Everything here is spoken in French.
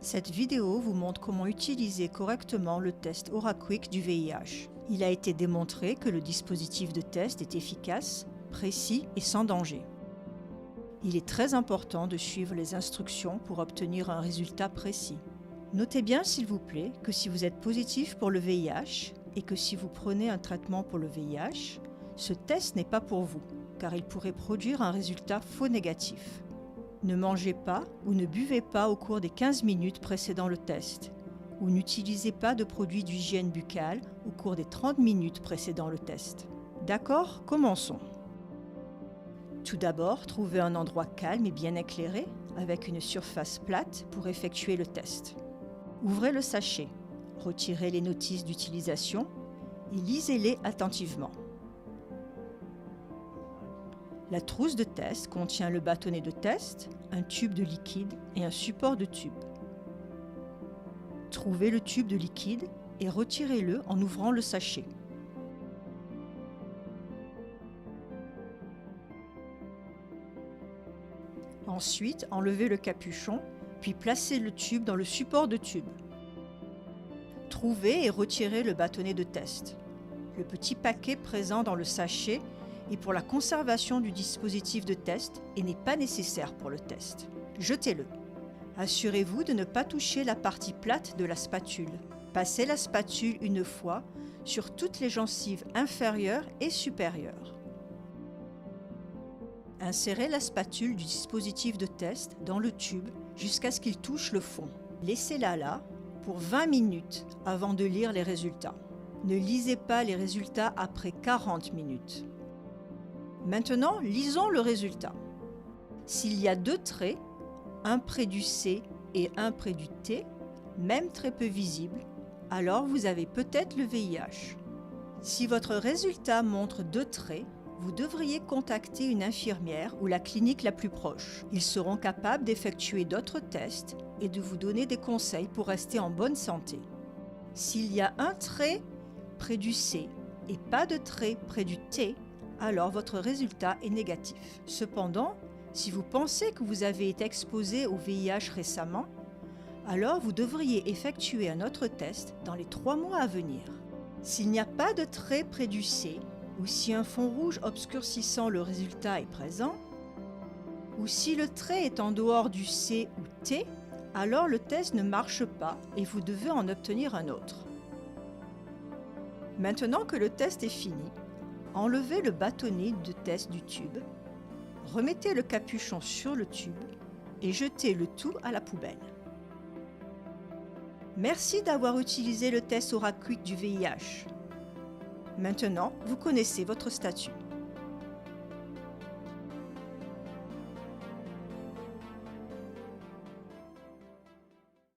Cette vidéo vous montre comment utiliser correctement le test OraQuick du VIH. Il a été démontré que le dispositif de test est efficace, précis et sans danger. Il est très important de suivre les instructions pour obtenir un résultat précis. Notez bien s'il vous plaît que si vous êtes positif pour le VIH et que si vous prenez un traitement pour le VIH, ce test n'est pas pour vous, car il pourrait produire un résultat faux négatif. Ne mangez pas ou ne buvez pas au cours des 15 minutes précédant le test, ou n'utilisez pas de produits d'hygiène buccale au cours des 30 minutes précédant le test. D'accord, commençons. Tout d'abord, trouvez un endroit calme et bien éclairé, avec une surface plate pour effectuer le test. Ouvrez le sachet, retirez les notices d'utilisation et lisez-les attentivement. La trousse de test contient le bâtonnet de test, un tube de liquide et un support de tube. Trouvez le tube de liquide et retirez-le en ouvrant le sachet. Ensuite, enlevez le capuchon, puis placez le tube dans le support de tube. Trouvez et retirez le bâtonnet de test. Le petit paquet présent dans le sachet est pour la conservation du dispositif de test et n'est pas nécessaire pour le test. Jetez-le. Assurez-vous de ne pas toucher la partie plate de la spatule. Passez la spatule une fois sur toutes les gencives inférieures et supérieures. Insérez la spatule du dispositif de test dans le tube jusqu'à ce qu'il touche le fond. Laissez-la là pour 20 minutes avant de lire les résultats. Ne lisez pas les résultats après 40 minutes. Maintenant, lisons le résultat. S'il y a deux traits, un près du C et un près du T, même très peu visibles, alors vous avez peut-être le VIH. Si votre résultat montre deux traits, vous devriez contacter une infirmière ou la clinique la plus proche. Ils seront capables d'effectuer d'autres tests et de vous donner des conseils pour rester en bonne santé. S'il y a un trait près du C et pas de trait près du T, alors votre résultat est négatif. Cependant, si vous pensez que vous avez été exposé au VIH récemment, alors vous devriez effectuer un autre test dans les 3 mois à venir. S'il n'y a pas de trait près du C, ou si un fond rouge obscurcissant le résultat est présent, ou si le trait est en dehors du C ou T, alors le test ne marche pas et vous devez en obtenir un autre. Maintenant que le test est fini, enlevez le bâtonnet de test du tube, remettez le capuchon sur le tube et jetez le tout à la poubelle. Merci d'avoir utilisé le test OraQuick du VIH. Maintenant, vous connaissez votre statut.